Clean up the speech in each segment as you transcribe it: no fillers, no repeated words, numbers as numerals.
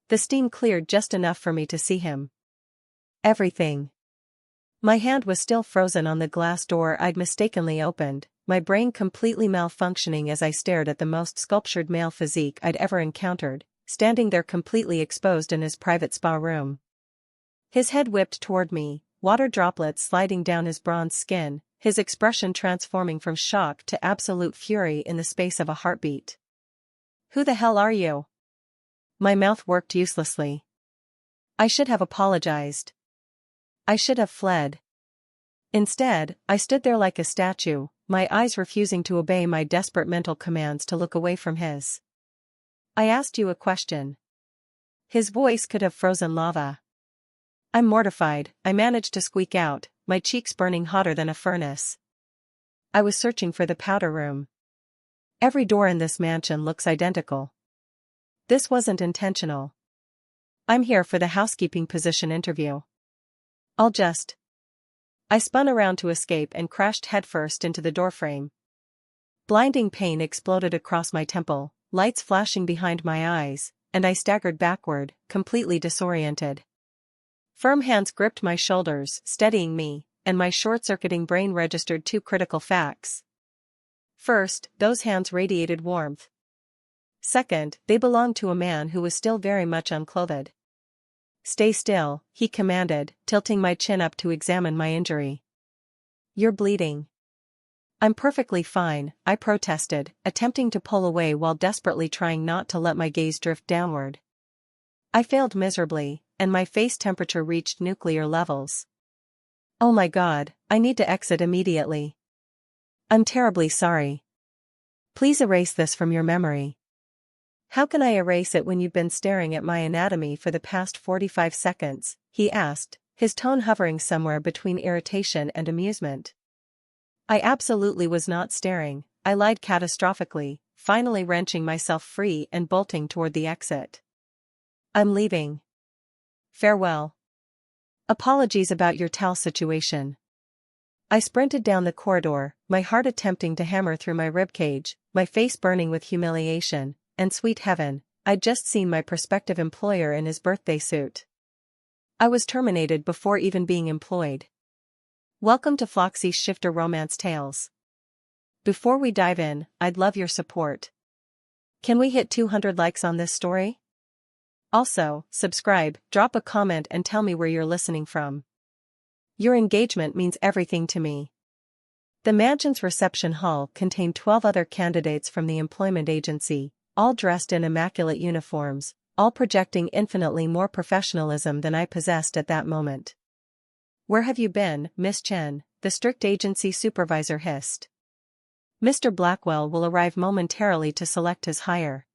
The steam cleared just enough for me to see him. Everything. My hand was still frozen on the glass door I'd mistakenly opened, my brain completely malfunctioning as I stared at the most sculptured male physique I'd ever encountered, standing there completely exposed in his private spa room. His head whipped toward me, water droplets sliding down his bronze skin, his expression transforming from shock to absolute fury in the space of a heartbeat. "Who the hell are you?" My mouth worked uselessly. I should have apologized. I should have fled. Instead, I stood there like a statue, my eyes refusing to obey my desperate mental commands to look away from his. "I asked you a question." His voice could have frozen lava. "I'm mortified," I managed to squeak out, my cheeks burning hotter than a furnace. "I was searching for the powder room. Every door in this mansion looks identical. This wasn't intentional. I'm here for the housekeeping position interview. I'll just..." I spun around to escape and crashed headfirst into the doorframe. Blinding pain exploded across my temple, lights flashing behind my eyes, and I staggered backward, completely disoriented. Firm hands gripped my shoulders, steadying me, and my short-circuiting brain registered two critical facts. First, those hands radiated warmth. Second, they belonged to a man who was still very much unclothed. "Stay still," he commanded, tilting my chin up to examine my injury. "You're bleeding." "I'm perfectly fine," I protested, attempting to pull away while desperately trying not to let my gaze drift downward. I failed miserably, and my face temperature reached nuclear levels. "Oh my God, I need to exit immediately. I'm terribly sorry. Please erase this from your memory." "How can I erase it when you've been staring at my anatomy for the past 45 seconds, he asked, his tone hovering somewhere between irritation and amusement. I absolutely was not staring, I lied catastrophically, finally wrenching myself free and bolting toward the exit. "I'm leaving. Farewell. Apologies about your towel situation." I sprinted down the corridor, my heart attempting to hammer through my ribcage, my face burning with humiliation, and sweet heaven, I'd just seen my prospective employer in his birthday suit. I was terminated before even being employed. Welcome to Floxy's Shifter Romance Tales. Before we dive in, I'd love your support. Can we hit 200 likes on this story? Also, subscribe, drop a comment and tell me where you're listening from. Your engagement means everything to me. The mansion's reception hall contained 12 other candidates from the employment agency, all dressed in immaculate uniforms, all projecting infinitely more professionalism than I possessed at that moment. "Where have you been, Miss Chen?" the strict agency supervisor hissed. "Mr. Blackwell will arrive momentarily to select his hire."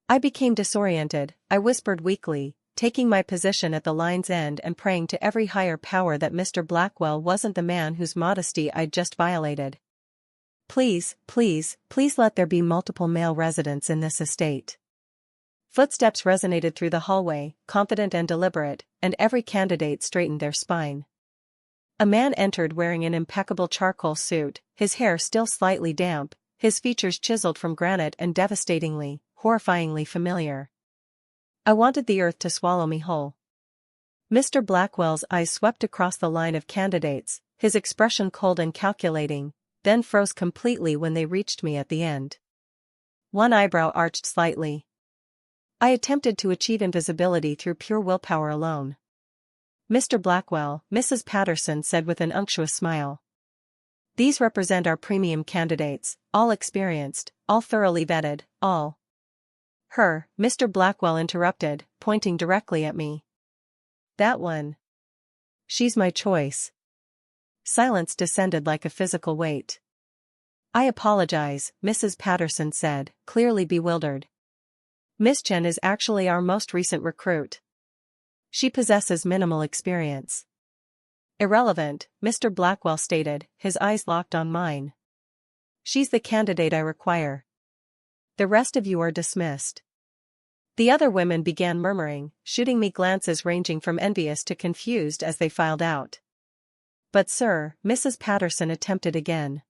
I became disoriented, I whispered weakly, taking my position at the line's end and praying to every higher power that Mr. Blackwell wasn't the man whose modesty I'd just violated. "Please, please, please let there be multiple male residents in this estate." Footsteps resonated through the hallway, confident and deliberate, and every candidate straightened their spine. A man entered wearing an impeccable charcoal suit, his hair still slightly damp, his features chiseled from granite and devastatingly, horrifyingly familiar. I wanted the earth to swallow me whole. Mr. Blackwell's eyes swept across the line of candidates, his expression cold and calculating, then froze completely when they reached me at the end. One eyebrow arched slightly. I attempted to achieve invisibility through pure willpower alone. "Mr. Blackwell," Mrs. Patterson said with an unctuous smile. "These represent our premium candidates, all experienced, all thoroughly vetted, all..." "Her," Mr. Blackwell interrupted, pointing directly at me. "That one. She's my choice." Silence descended like a physical weight. "I apologize," Mrs. Patterson said, clearly bewildered. "Miss Chen is actually our most recent recruit. She possesses minimal experience." "Irrelevant," Mr. Blackwell stated, his eyes locked on mine. "She's the candidate I require. The rest of you are dismissed." The other women began murmuring, shooting me glances ranging from envious to confused as they filed out. "But sir," Mrs. Patterson attempted again.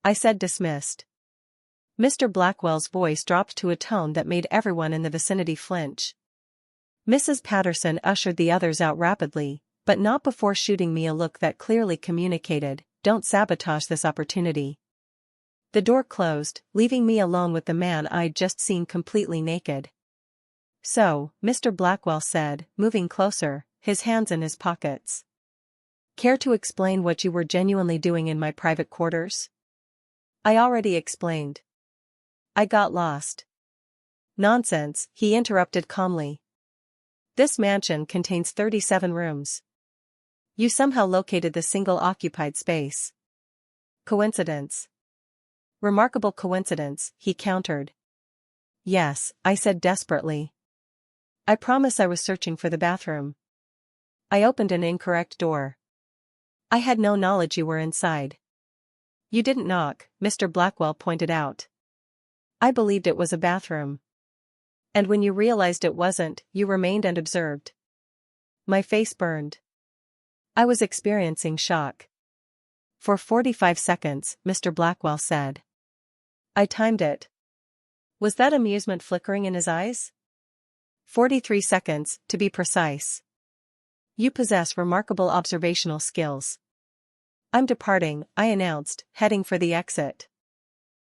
"I said dismissed." Mr. Blackwell's voice dropped to a tone that made everyone in the vicinity flinch. Mrs. Patterson ushered the others out rapidly, but not before shooting me a look that clearly communicated, "Don't sabotage this opportunity." The door closed, leaving me alone with the man I'd just seen completely naked. "So," Mr. Blackwell said, moving closer, his hands in his pockets. "Care to explain what you were genuinely doing in my private quarters?" "I already explained. I got lost." "Nonsense," he interrupted calmly. "This mansion contains 37 rooms. You somehow located the single occupied space. Coincidence?" "Remarkable coincidence," he countered. "Yes," I said desperately. "I promise I was searching for the bathroom." I opened an incorrect door. "I had no knowledge you were inside." "You didn't knock," Mr. Blackwell pointed out. "I believed it was a bathroom. And when you realized it wasn't, you remained and observed." My face burned. I was experiencing shock. "For 45 seconds, Mr. Blackwell said. I timed it." Was that amusement flickering in his eyes? 43 seconds, to be precise. "You possess remarkable observational skills." "I'm departing," I announced, heading for the exit.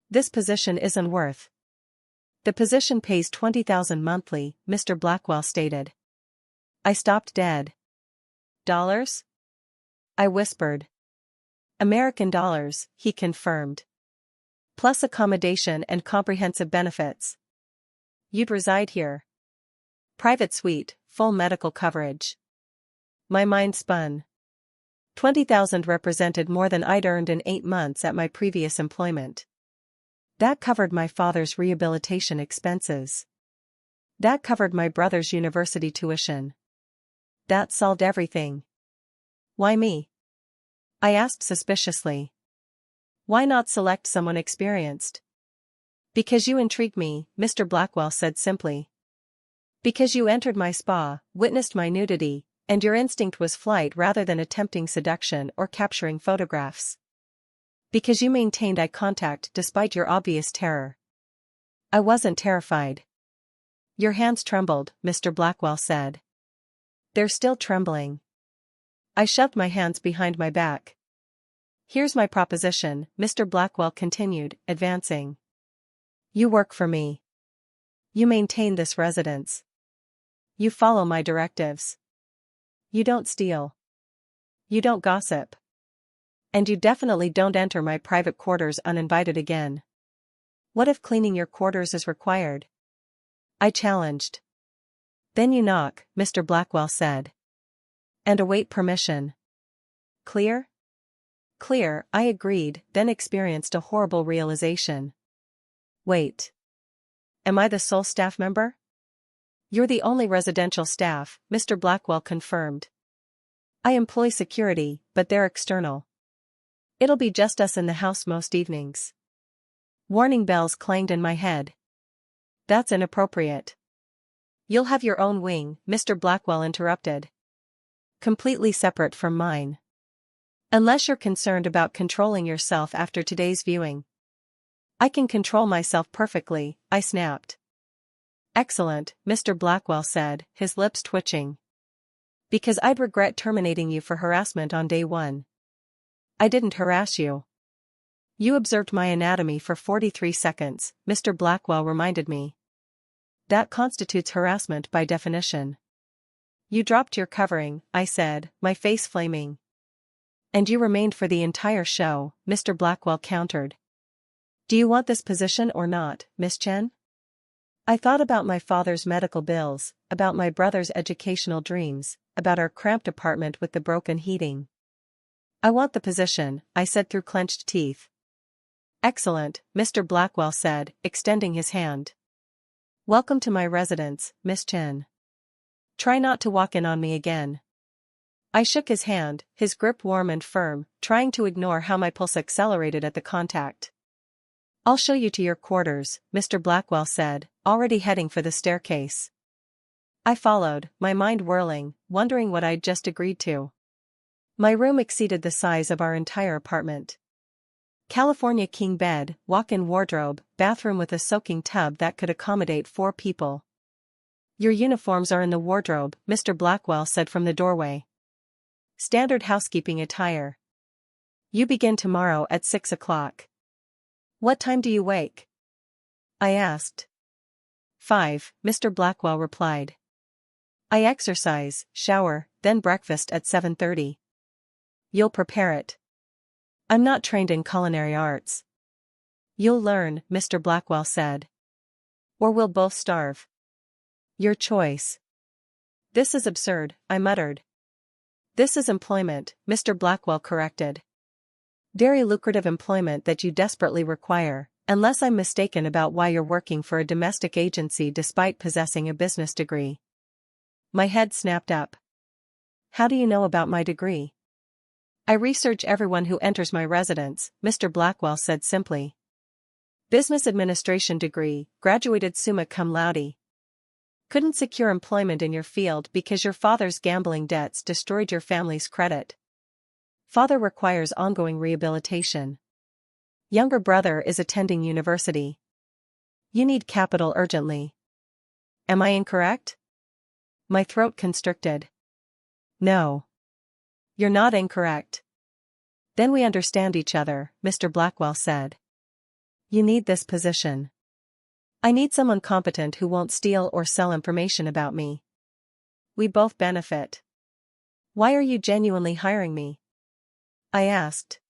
"This position isn't worth." "The position pays $20,000 monthly," Mr. Blackwell stated. I stopped dead. "Dollars?" I whispered. "American dollars," he confirmed. "Plus accommodation and comprehensive benefits. You'd reside here. Private suite, full medical coverage." My mind spun. 20,000 represented more than I'd earned in 8 months at my previous employment. That covered my father's rehabilitation expenses. That covered my brother's university tuition. That solved everything. "Why me?" I asked suspiciously. "Why not select someone experienced?" "Because you intrigue me," Mr. Blackwell said simply. "Because you entered my spa, witnessed my nudity, and your instinct was flight rather than attempting seduction or capturing photographs. Because you maintained eye contact despite your obvious terror." I wasn't terrified. "Your hands trembled," Mr. Blackwell said. "They're still trembling." I shoved my hands behind my back. "Here's my proposition," Mr. Blackwell continued, advancing. "You work for me. You maintain this residence. You follow my directives. You don't steal. You don't gossip. And you definitely don't enter my private quarters uninvited again." "What if cleaning your quarters is required?" I challenged. "Then you knock," Mr. Blackwell said. "And await permission." "Clear?" "Clear," I agreed, then experienced a horrible realization. "Wait. Am I the sole staff member?" "You're the only residential staff," Mr. Blackwell confirmed. "I employ security, but they're external. It'll be just us in the house most evenings." Warning bells clanged in my head. "That's inappropriate." "You'll have your own wing," Mr. Blackwell interrupted. "Completely separate from mine. Unless you're concerned about controlling yourself after today's viewing." "I can control myself perfectly," I snapped. "Excellent," Mr. Blackwell said, his lips twitching. "Because I'd regret terminating you for harassment on day 1. I didn't harass you. You observed my anatomy for 43 seconds, Mr. Blackwell reminded me. That constitutes harassment by definition." "You dropped your covering," I said, my face flaming. "And you remained for the entire show," Mr. Blackwell countered. "Do you want this position or not, Miss Chen?" I thought about my father's medical bills, about my brother's educational dreams, about our cramped apartment with the broken heating. "I want the position," I said through clenched teeth. "Excellent," Mr. Blackwell said, extending his hand. "Welcome to my residence, Miss Chen. Try not to walk in on me again." I shook his hand, his grip warm and firm, trying to ignore how my pulse accelerated at the contact. "I'll show you to your quarters," Mr. Blackwell said, already heading for the staircase. I followed, my mind whirling, wondering what I'd just agreed to. My room exceeded the size of our entire apartment. California king bed, walk-in wardrobe, bathroom with a soaking tub that could accommodate 4 people. Your uniforms are in the wardrobe, Mr. Blackwell said from the doorway. Standard housekeeping attire. You begin tomorrow at 6 o'clock. What time do you wake? I asked. 5, Mr. Blackwell replied. I exercise, shower, then breakfast at 7:30. You'll prepare it. I'm not trained in culinary arts. You'll learn, Mr. Blackwell said. Or we'll both starve. Your choice. This is absurd, I muttered. This is employment, Mr. Blackwell corrected. Very lucrative employment that you desperately require, unless I'm mistaken about why you're working for a domestic agency despite possessing a business degree. My head snapped up. How do you know about my degree? I research everyone who enters my residence, Mr. Blackwell said simply. Business administration degree, graduated summa cum laude. Couldn't secure employment in your field because your father's gambling debts destroyed your family's credit. Father requires ongoing rehabilitation. Younger brother is attending university. You need capital urgently. Am I incorrect? My throat constricted. No. You're not incorrect. Then we understand each other, Mr. Blackwell said. You need this position. I need someone competent who won't steal or sell information about me. We both benefit. Why are you genuinely hiring me? I asked.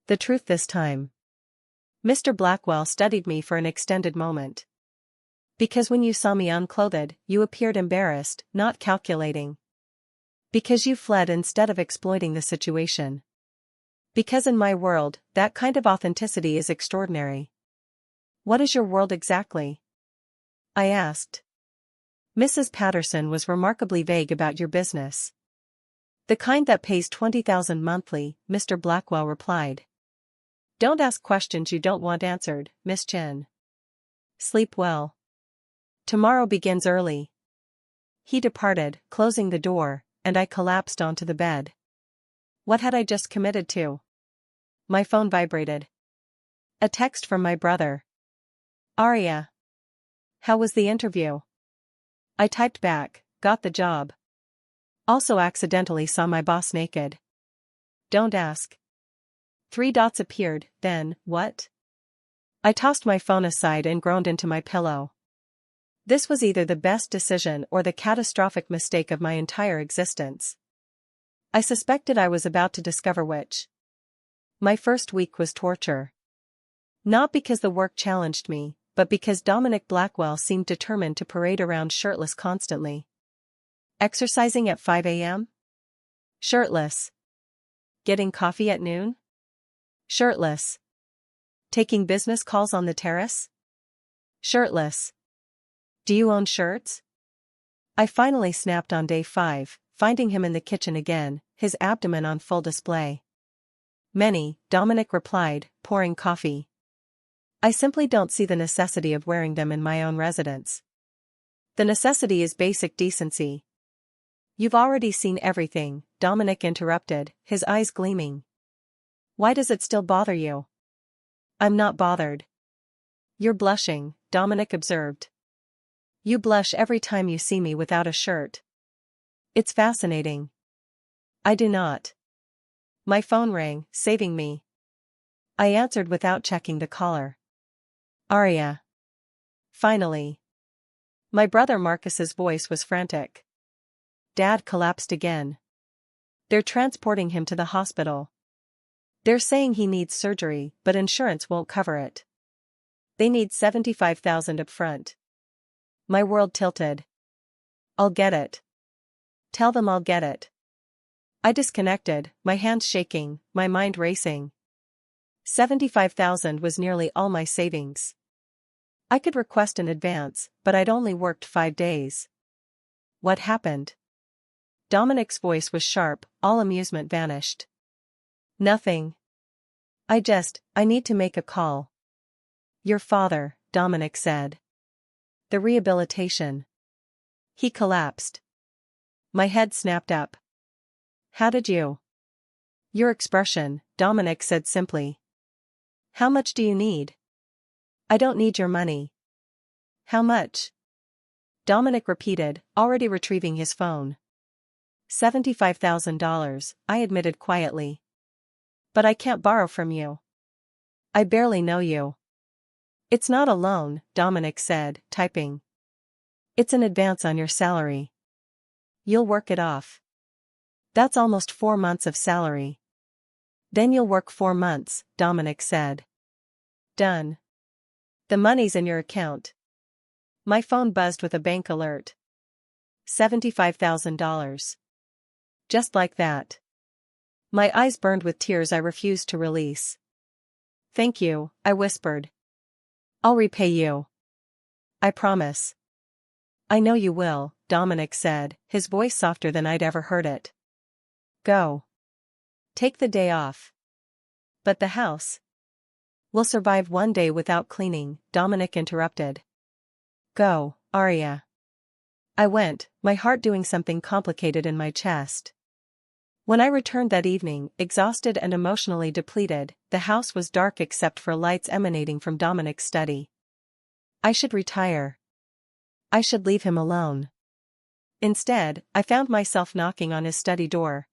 The truth this time. Mr. Blackwell studied me for an extended moment. Because when you saw me unclothed, you appeared embarrassed, not calculating. Because you fled instead of exploiting the situation. Because in my world, that kind of authenticity is extraordinary. What is your world exactly? I asked. Mrs. Patterson was remarkably vague about your business. The kind that pays $20,000 monthly, Mr. Blackwell replied. Don't ask questions you don't want answered, Miss Chen. Sleep well. Tomorrow begins early. He departed, closing the door, and I collapsed onto the bed. What had I just committed to? My phone vibrated. A text from my brother. Aria. How was the interview? I typed back, got the job. Also accidentally saw my boss naked. Don't ask. 3 dots appeared, then, what? I tossed my phone aside and groaned into my pillow. This was either the best decision or the catastrophic mistake of my entire existence. I suspected I was about to discover which. My first week was torture. Not because the work challenged me, but because Dominic Blackwell seemed determined to parade around shirtless constantly. Exercising at 5 a.m.? Shirtless. Getting coffee at noon? Shirtless. Taking business calls on the terrace? Shirtless. Do you own shirts? I finally snapped on day 5, finding him in the kitchen again, his abdomen on full display. Many, Dominic replied, pouring coffee. I simply don't see the necessity of wearing them in my own residence. The necessity is basic decency. You've already seen everything, Dominic interrupted, his eyes gleaming. Why does it still bother you? I'm not bothered. You're blushing, Dominic observed. You blush every time you see me without a shirt. It's fascinating. I do not. My phone rang, saving me. I answered without checking the caller. Aria. Finally. My brother Marcus's voice was frantic. Dad collapsed again. They're transporting him to the hospital. They're saying he needs surgery, but insurance won't cover it. They need $75,000 up front. My world tilted. I'll get it. Tell them I'll get it. I disconnected, my hands shaking, my mind racing. $75,000 was nearly all my savings. I could request an advance, but I'd only worked 5 days. What happened? Dominic's voice was sharp, all amusement vanished. Nothing. I need to make a call. Your father, Dominic said. The rehabilitation. He collapsed. My head snapped up. How did you? Your expression, Dominic said simply. How much do you need? I don't need your money. How much? Dominic repeated, already retrieving his phone. $75,000, I admitted quietly. But I can't borrow from you. I barely know you. It's not a loan, Dominic said, typing. It's an advance on your salary. You'll work it off. That's almost 4 months of salary. Then you'll work 4 months, Dominic said. Done. The money's in your account. My phone buzzed with a bank alert. $75,000. Just like that. My eyes burned with tears I refused to release. Thank you, I whispered. I'll repay you. I promise. I know you will, Dominic said, his voice softer than I'd ever heard it. Go. Take the day off. But the house? We'll survive 1 day without cleaning, Dominic interrupted. Go, Aria. I went, my heart doing something complicated in my chest. When I returned that evening, exhausted and emotionally depleted, the house was dark except for lights emanating from Dominic's study. I should retire. I should leave him alone. Instead, I found myself knocking on his study door.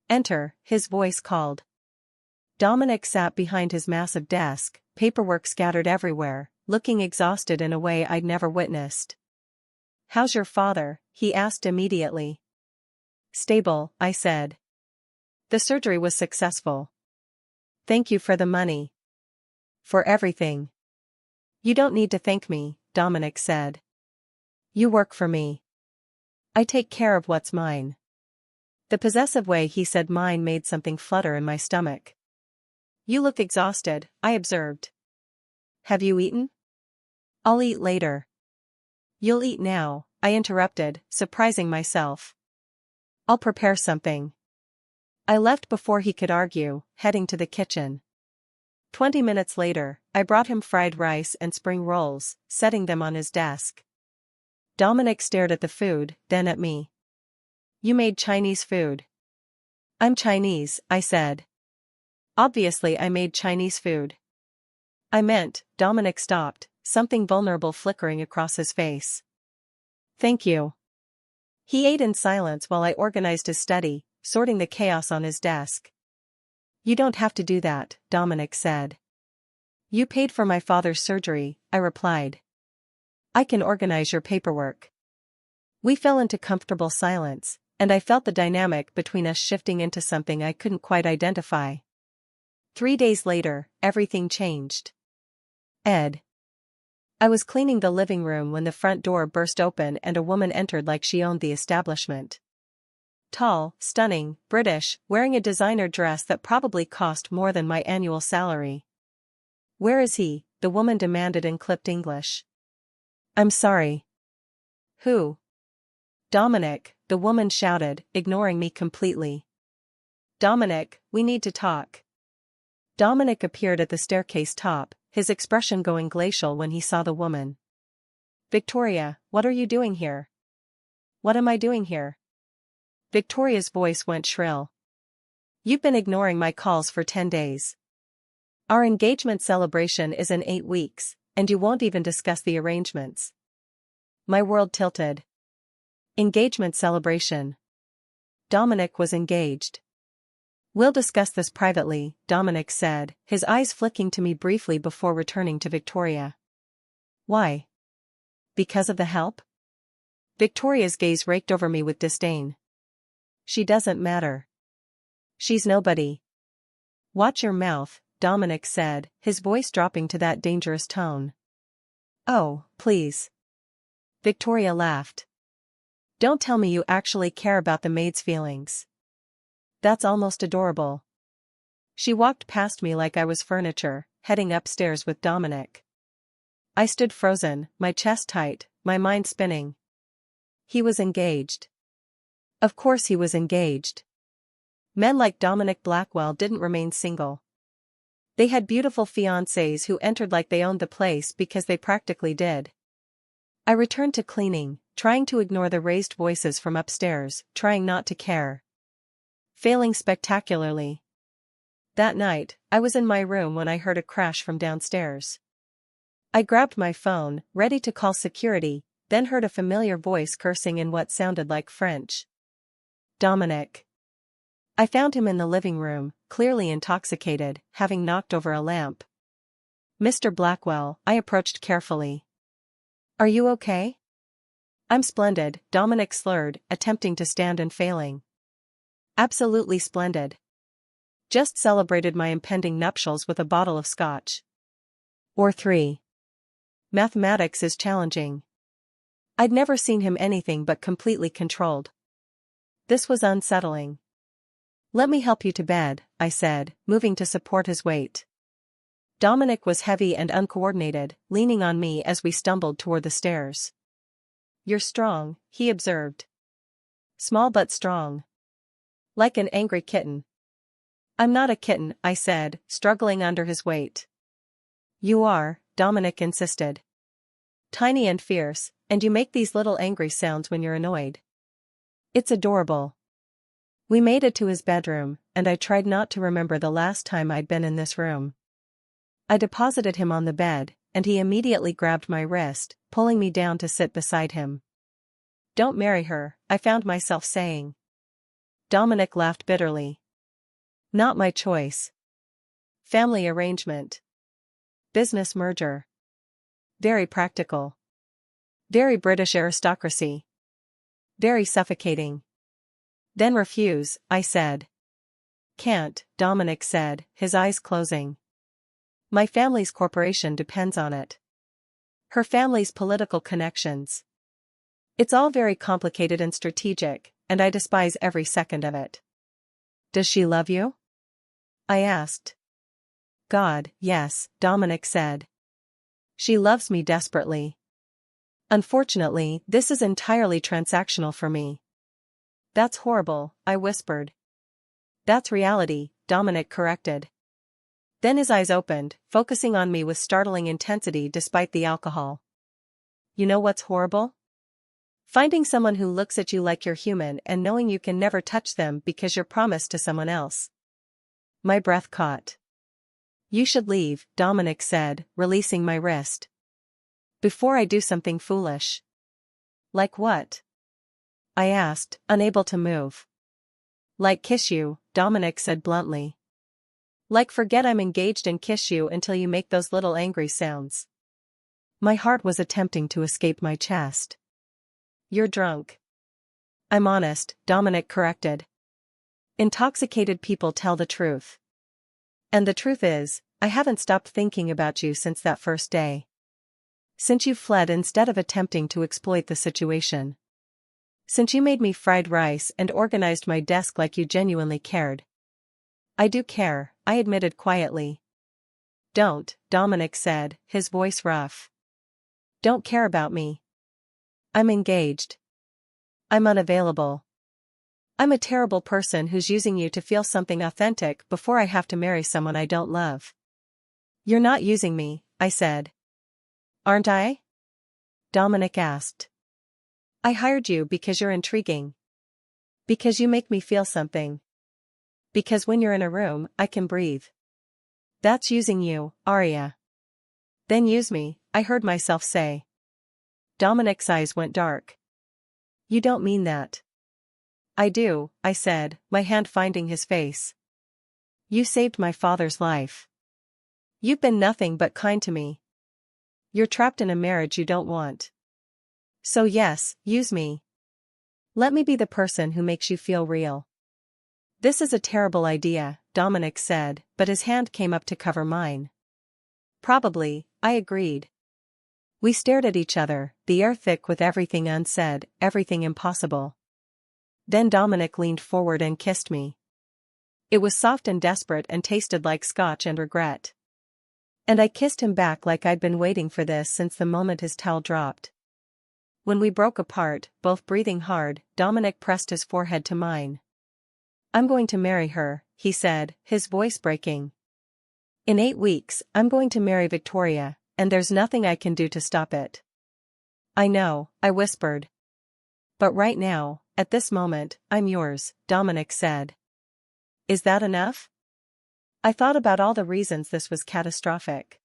Enter, his voice called. Dominic sat behind his massive desk, paperwork scattered everywhere, looking exhausted in a way I'd never witnessed. How's your father? He asked immediately. Stable, I said. The surgery was successful. Thank you for the money. For everything. You don't need to thank me, Dominic said. You work for me. I take care of what's mine. The possessive way he said mine made something flutter in my stomach. You look exhausted, I observed. Have you eaten? I'll eat later. You'll eat now, I interrupted, surprising myself. I'll prepare something. I left before he could argue, heading to the kitchen. 20 minutes later, I brought him fried rice and spring rolls, setting them on his desk. Dominic stared at the food, then at me. You made Chinese food. I'm Chinese, I said. Obviously I made Chinese food. I meant, Dominic stopped, something vulnerable flickering across his face. Thank you. He ate in silence while I organized his study, sorting the chaos on his desk. You don't have to do that, Dominic said. You paid for my father's surgery, I replied. I can organize your paperwork. We fell into comfortable silence, and I felt the dynamic between us shifting into something I couldn't quite identify. 3 days later, everything changed. Ed. I was cleaning the living room when the front door burst open and a woman entered like she owned the establishment. Tall, stunning, British, wearing a designer dress that probably cost more than my annual salary. Where is he? The woman demanded in clipped English. I'm sorry. Who? Dominic, the woman shouted, ignoring me completely. Dominic, we need to talk. Dominic appeared at the staircase top, his expression going glacial when he saw the woman. Victoria, what are you doing here? What am I doing here? Victoria's voice went shrill. You've been ignoring my calls for 10 days. Our engagement celebration is in 8 weeks, and you won't even discuss the arrangements. My world tilted. Engagement celebration. Dominic was engaged. We'll discuss this privately, Dominic said, his eyes flicking to me briefly before returning to Victoria. Why? Because of the help? Victoria's gaze raked over me with disdain. She doesn't matter. She's nobody. Watch your mouth, Dominic said, his voice dropping to that dangerous tone. Oh, please. Victoria laughed. Don't tell me you actually care about the maid's feelings. That's almost adorable. She walked past me like I was furniture, heading upstairs with Dominic. I stood frozen, my chest tight, my mind spinning. He was engaged. Of course he was engaged. Men like Dominic Blackwell didn't remain single. They had beautiful fiancés who entered like they owned the place because they practically did. I returned to cleaning, trying to ignore the raised voices from upstairs, trying not to care. Failing spectacularly. That night, I was in my room when I heard a crash from downstairs. I grabbed my phone, ready to call security, then heard a familiar voice cursing in what sounded like French. Dominic. I found him in the living room, clearly intoxicated, having knocked over a lamp. Mr. Blackwell, I approached carefully. Are you okay? I'm splendid, Dominic slurred, attempting to stand and failing. Absolutely splendid. Just celebrated my impending nuptials with a bottle of scotch. Or 3. Mathematics is challenging. I'd never seen him anything but completely controlled. This was unsettling. Let me help you to bed, I said, moving to support his weight. Dominic was heavy and uncoordinated, leaning on me as we stumbled toward the stairs. You're strong, he observed. Small but strong. Like an angry kitten. I'm not a kitten, I said, struggling under his weight. You are, Dominic insisted. Tiny and fierce, and you make these little angry sounds when you're annoyed. It's adorable. We made it to his bedroom, and I tried not to remember the last time I'd been in this room. I deposited him on the bed, and he immediately grabbed my wrist, pulling me down to sit beside him. Don't marry her, I found myself saying. Dominic laughed bitterly. Not my choice. Family arrangement. Business merger. Very practical. Very British aristocracy. Very suffocating. Then refuse, I said. Can't, Dominic said, his eyes closing. My family's corporation depends on it. Her family's political connections. It's all very complicated and strategic, and I despise every second of it. Does she love you? I asked. God, yes, Dominic said. She loves me desperately. Unfortunately, this is entirely transactional for me. That's horrible, I whispered. That's reality, Dominic corrected. Then his eyes opened, focusing on me with startling intensity despite the alcohol. You know what's horrible? Finding someone who looks at you like you're human and knowing you can never touch them because you're promised to someone else. My breath caught. You should leave, Dominic said, releasing my wrist. Before I do something foolish. Like what? I asked, unable to move. Like kiss you, Dominic said bluntly. Like forget I'm engaged and kiss you until you make those little angry sounds. My heart was attempting to escape my chest. You're drunk. I'm honest, Dominic corrected. Intoxicated people tell the truth. And the truth is, I haven't stopped thinking about you since that first day. Since you fled instead of attempting to exploit the situation. Since you made me fried rice and organized my desk like you genuinely cared. I do care, I admitted quietly. Don't, Dominic said, his voice rough. Don't care about me. I'm engaged. I'm unavailable. I'm a terrible person who's using you to feel something authentic before I have to marry someone I don't love. You're not using me, I said. Aren't I? Dominic asked. I hired you because you're intriguing. Because you make me feel something. Because when you're in a room, I can breathe. That's using you, Aria. Then use me, I heard myself say. Dominic's eyes went dark. You don't mean that. I do, I said, my hand finding his face. You saved my father's life. You've been nothing but kind to me. You're trapped in a marriage you don't want. So yes, use me. Let me be the person who makes you feel real. This is a terrible idea, Dominic said, but his hand came up to cover mine. Probably, I agreed. We stared at each other, the air thick with everything unsaid, everything impossible. Then Dominic leaned forward and kissed me. It was soft and desperate and tasted like scotch and regret. And I kissed him back like I'd been waiting for this since the moment his towel dropped. When we broke apart, both breathing hard, Dominic pressed his forehead to mine. I'm going to marry her, he said, his voice breaking. In 8 weeks, I'm going to marry Victoria, and there's nothing I can do to stop it. I know, I whispered. But right now, at this moment, I'm yours, Dominic said. Is that enough? I thought about all the reasons this was catastrophic.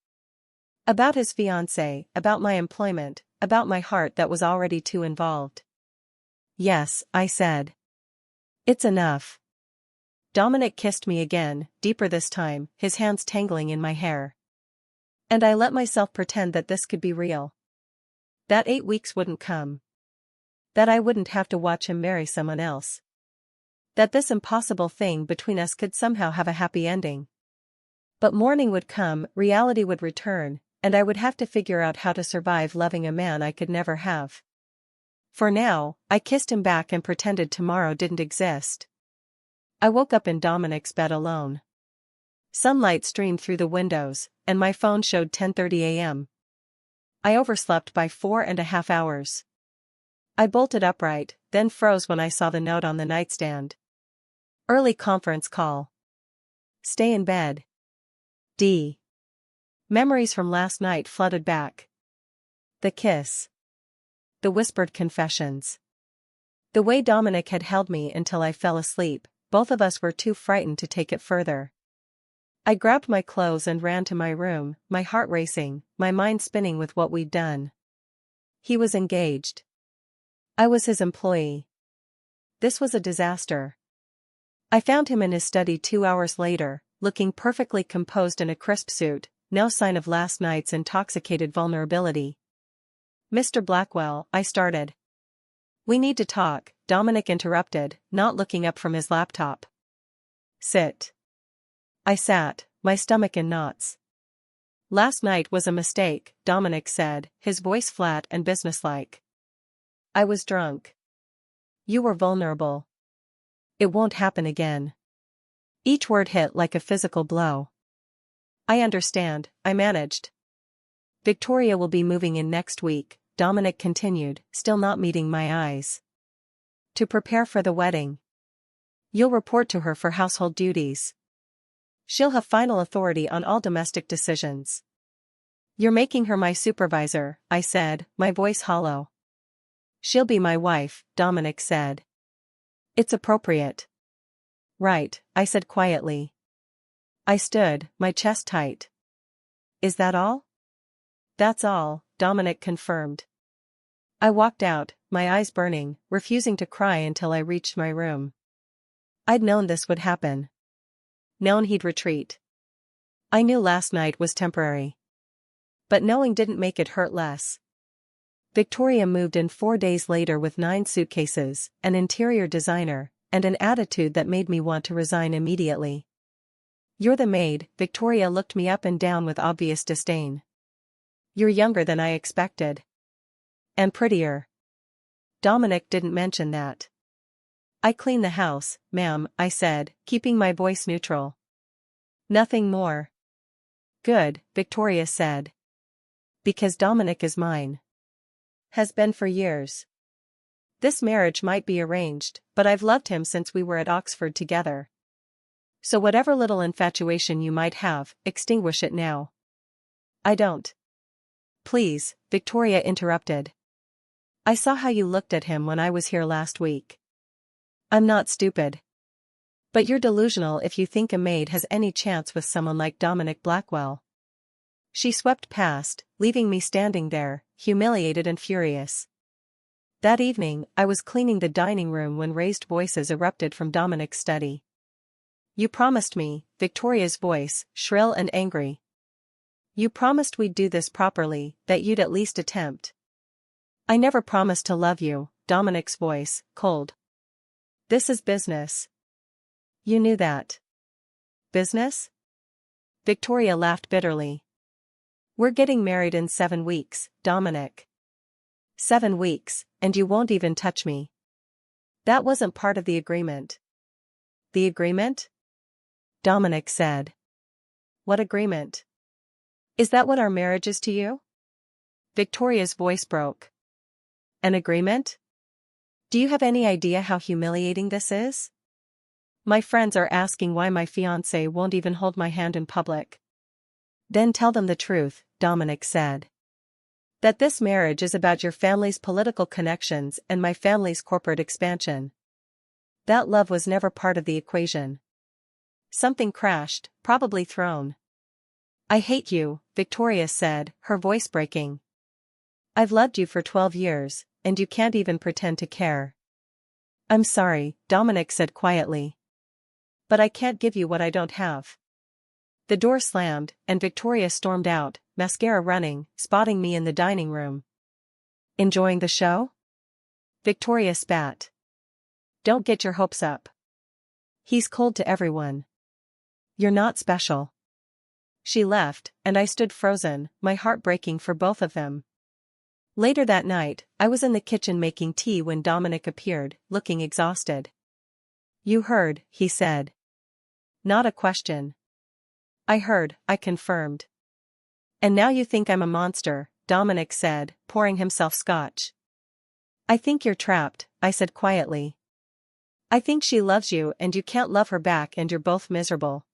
About his fiancée, about my employment, about my heart that was already too involved. Yes, I said. It's enough. Dominic kissed me again, deeper this time, his hands tangling in my hair. And I let myself pretend that this could be real. That 8 weeks wouldn't come. That I wouldn't have to watch him marry someone else. That this impossible thing between us could somehow have a happy ending. But morning would come, reality would return, and I would have to figure out how to survive loving a man I could never have. For now, I kissed him back and pretended tomorrow didn't exist. I woke up in Dominic's bed alone. Sunlight streamed through the windows, and my phone showed 10:30 a.m. I overslept by 4.5 hours. I bolted upright, then froze when I saw the note on the nightstand. Early conference call. Stay in bed. D. Memories from last night flooded back. The kiss. The whispered confessions. The way Dominic had held me until I fell asleep, both of us were too frightened to take it further. I grabbed my clothes and ran to my room, my heart racing, my mind spinning with what we'd done. He was engaged. I was his employee. This was a disaster. I found him in his study 2 hours later, looking perfectly composed in a crisp suit, no sign of last night's intoxicated vulnerability. Mr. Blackwell, I started. We need to talk, Dominic interrupted, not looking up from his laptop. Sit. I sat, my stomach in knots. Last night was a mistake, Dominic said, his voice flat and businesslike. I was drunk. You were vulnerable. It won't happen again. Each word hit like a physical blow. I understand, I managed. Victoria will be moving in next week, Dominic continued, still not meeting my eyes. To prepare for the wedding. You'll report to her for household duties. She'll have final authority on all domestic decisions. You're making her my supervisor, I said, my voice hollow. She'll be my wife, Dominic said. It's appropriate. Right, I said quietly. I stood, my chest tight. Is that all? That's all, Dominic confirmed. I walked out, my eyes burning, refusing to cry until I reached my room. I'd known this would happen. Known he'd retreat. I knew last night was temporary. But knowing didn't make it hurt less. Victoria moved in 4 days later with 9 suitcases, an interior designer, and an attitude that made me want to resign immediately. You're the maid, Victoria looked me up and down with obvious disdain. You're younger than I expected. And prettier. Dominic didn't mention that. I clean the house, ma'am, I said, keeping my voice neutral. Nothing more. Good, Victoria said. Because Dominic is mine. Has been for years. This marriage might be arranged, but I've loved him since we were at Oxford together. So whatever little infatuation you might have, extinguish it now. I don't. Please, Victoria interrupted. I saw how you looked at him when I was here last week. I'm not stupid. But you're delusional if you think a maid has any chance with someone like Dominic Blackwell. She swept past, leaving me standing there, humiliated and furious. That evening, I was cleaning the dining room when raised voices erupted from Dominic's study. You promised me, Victoria's voice, shrill and angry. You promised we'd do this properly, that you'd at least attempt. I never promised to love you, Dominic's voice, cold. This is business. You knew that. Business? Victoria laughed bitterly. We're getting married in 7 weeks, Dominic. 7 weeks, and you won't even touch me. That wasn't part of the agreement. The agreement? Dominic said. What agreement? Is that what our marriage is to you? Victoria's voice broke. An agreement? Do you have any idea how humiliating this is? My friends are asking why my fiancé won't even hold my hand in public. Then tell them the truth, Dominic said. That this marriage is about your family's political connections and my family's corporate expansion. That love was never part of the equation. Something crashed, probably thrown. I hate you, Victoria said, her voice breaking. I've loved you for 12 years, and you can't even pretend to care. I'm sorry, Dominic said quietly. But I can't give you what I don't have. The door slammed, and Victoria stormed out, mascara running, spotting me in the dining room. Enjoying the show? Victoria spat. Don't get your hopes up. He's cold to everyone. You're not special. She left, and I stood frozen, my heart breaking for both of them. Later that night, I was in the kitchen making tea when Dominic appeared, looking exhausted. You heard, he said. Not a question. I heard, I confirmed. And now you think I'm a monster, Dominic said, pouring himself scotch. I think you're trapped, I said quietly. I think she loves you and you can't love her back and you're both miserable.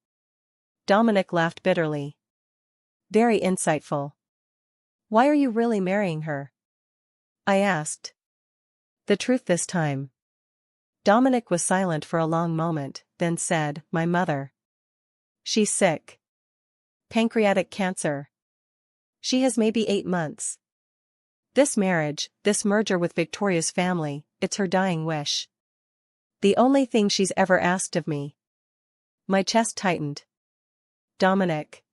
Dominic laughed bitterly. Very insightful. Why are you really marrying her? I asked. The truth this time. Dominic was silent for a long moment, then said, my mother. She's sick. Pancreatic cancer. She has maybe 8 months. This marriage, this merger with Victoria's family, it's her dying wish. The only thing she's ever asked of me. My chest tightened. Dominic.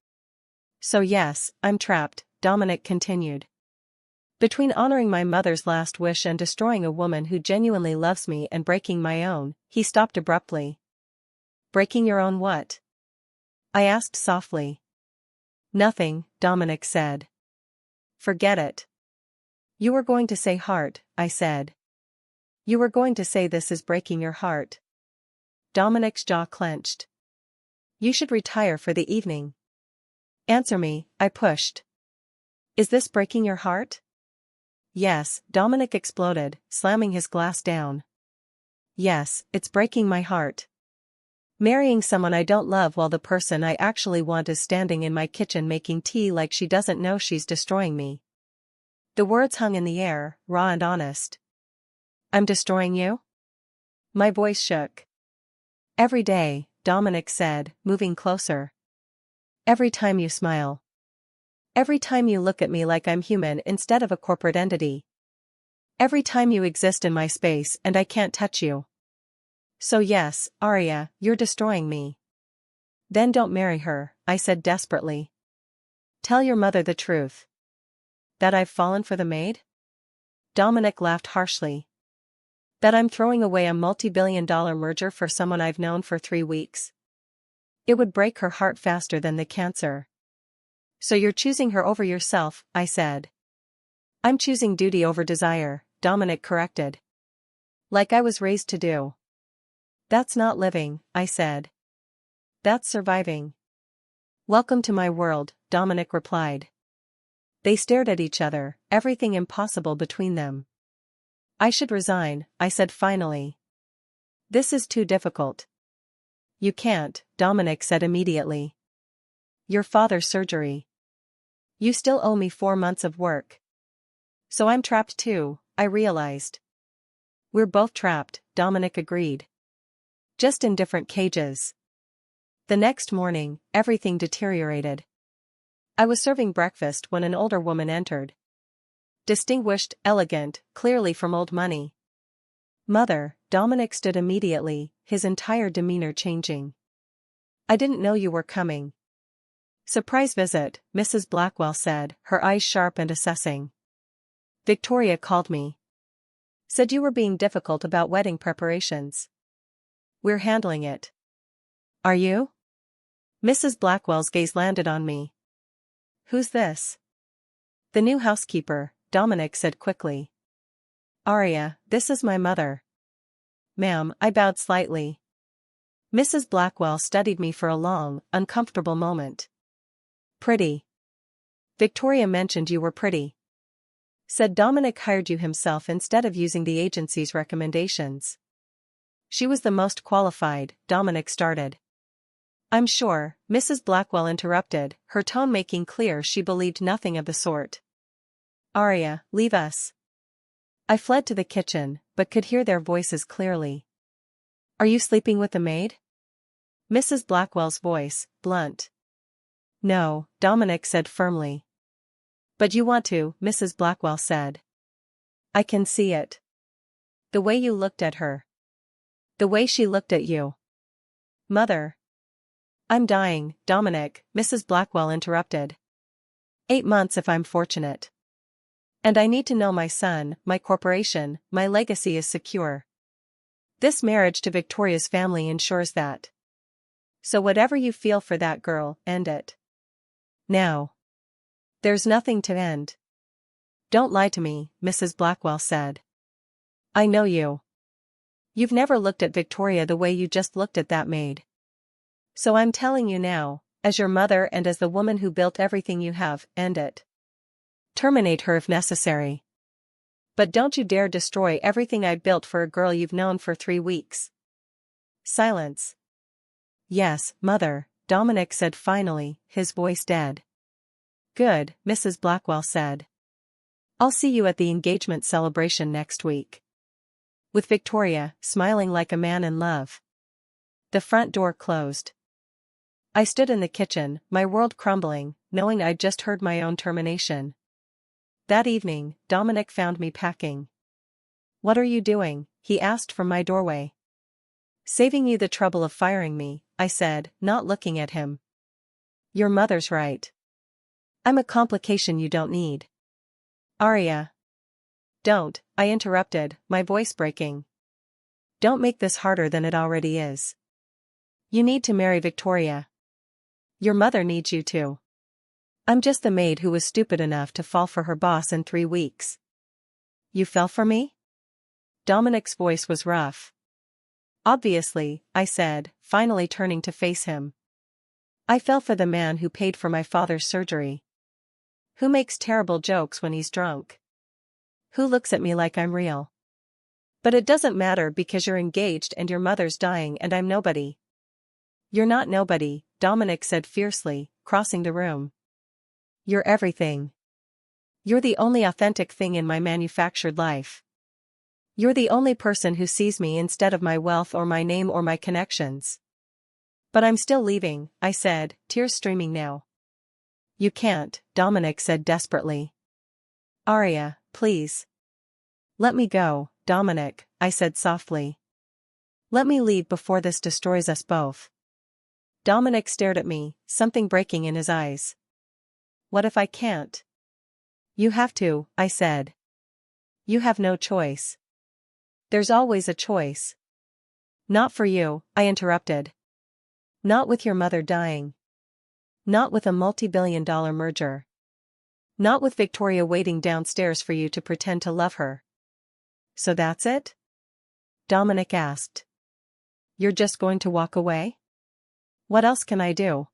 So yes, I'm trapped, Dominic continued. Between honoring my mother's last wish and destroying a woman who genuinely loves me and breaking my own, he stopped abruptly. Breaking your own what? I asked softly. Nothing, Dominic said. Forget it. You were going to say heart, I said. You were going to say this is breaking your heart. Dominic's jaw clenched. You should retire for the evening. Answer me, I pushed. Is this breaking your heart? Yes, Dominic exploded, slamming his glass down. Yes, it's breaking my heart. Marrying someone I don't love while the person I actually want is standing in my kitchen making tea like she doesn't know she's destroying me. The words hung in the air, raw and honest. I'm destroying you? My voice shook. Every day, Dominic said, moving closer. Every time you smile. Every time you look at me like I'm human instead of a corporate entity. Every time you exist in my space and I can't touch you. So yes, Aria, you're destroying me. Then don't marry her, I said desperately. Tell your mother the truth. That I've fallen for the maid? Dominic laughed harshly. That I'm throwing away a multi-billion-dollar merger for someone I've known for 3 weeks. It would break her heart faster than the cancer. So you're choosing her over yourself, I said. I'm choosing duty over desire, Dominic corrected. Like I was raised to do. That's not living, I said. That's surviving. Welcome to my world, Dominic replied. They stared at each other, everything impossible between them. I should resign, I said finally. This is too difficult. You can't, Dominic said immediately. Your father's surgery. You still owe me 4 months of work. So I'm trapped too, I realized. We're both trapped, Dominic agreed. Just in different cages. The next morning, everything deteriorated. I was serving breakfast when an older woman entered. Distinguished, elegant, clearly from old money. Mother, Dominic stood immediately, his entire demeanor changing. I didn't know you were coming. Surprise visit, Mrs. Blackwell said, her eyes sharp and assessing. Victoria called me. Said you were being difficult about wedding preparations. We're handling it. Are you? Mrs. Blackwell's gaze landed on me. Who's this? The new housekeeper, Dominic said quickly. Aria, this is my mother. Ma'am, I bowed slightly. Mrs. Blackwell studied me for a long, uncomfortable moment. Pretty. Victoria mentioned you were pretty. Said Dominic hired you himself instead of using the agency's recommendations. She was the most qualified, Dominic started. I'm sure, Mrs. Blackwell interrupted, her tone making clear she believed nothing of the sort. Aria, leave us. I fled to the kitchen, but could hear their voices clearly. Are you sleeping with the maid? Mrs. Blackwell's voice, blunt. No, Dominic said firmly. But you want to, Mrs. Blackwell said. I can see it. The way you looked at her. The way she looked at you. Mother. I'm dying, Dominic, Mrs. Blackwell interrupted. 8 months if I'm fortunate. And I need to know my son, my corporation, my legacy is secure. This marriage to Victoria's family ensures that. So whatever you feel for that girl, end it. Now. There's nothing to end. Don't lie to me, Mrs. Blackwell said. I know you. You've never looked at Victoria the way you just looked at that maid. So I'm telling you now, as your mother and as the woman who built everything you have, end it. Terminate her if necessary. But don't you dare destroy everything I built for a girl you've known for 3 weeks. Silence. Yes, Mother, Dominic said finally, his voice dead. Good, Mrs. Blackwell said. I'll see you at the engagement celebration next week. With Victoria, smiling like a man in love. The front door closed. I stood in the kitchen, my world crumbling, knowing I'd just heard my own termination. That evening, Dominic found me packing. What are you doing? He asked from my doorway. Saving you the trouble of firing me, I said, not looking at him. Your mother's right. I'm a complication you don't need. Aria. Don't, I interrupted, my voice breaking. Don't make this harder than it already is. You need to marry Victoria. Your mother needs you to. I'm just the maid who was stupid enough to fall for her boss in 3 weeks. You fell for me? Dominic's voice was rough. Obviously, I said, finally turning to face him. I fell for the man who paid for my father's surgery. Who makes terrible jokes when he's drunk? Who looks at me like I'm real? But it doesn't matter because you're engaged and your mother's dying and I'm nobody. You're not nobody, Dominic said fiercely, crossing the room. You're everything. You're the only authentic thing in my manufactured life. You're the only person who sees me instead of my wealth or my name or my connections. But I'm still leaving, I said, tears streaming now. You can't, Dominic said desperately. Aria, please. Let me go, Dominic, I said softly. Let me leave before this destroys us both. Dominic stared at me, something breaking in his eyes. What if I can't? You have to, I said. You have no choice. There's always a choice. Not for you, I interrupted. Not with your mother dying. Not with a multi-billion-dollar merger. Not with Victoria waiting downstairs for you to pretend to love her. So that's it? Dominic asked. You're just going to walk away? What else can I do?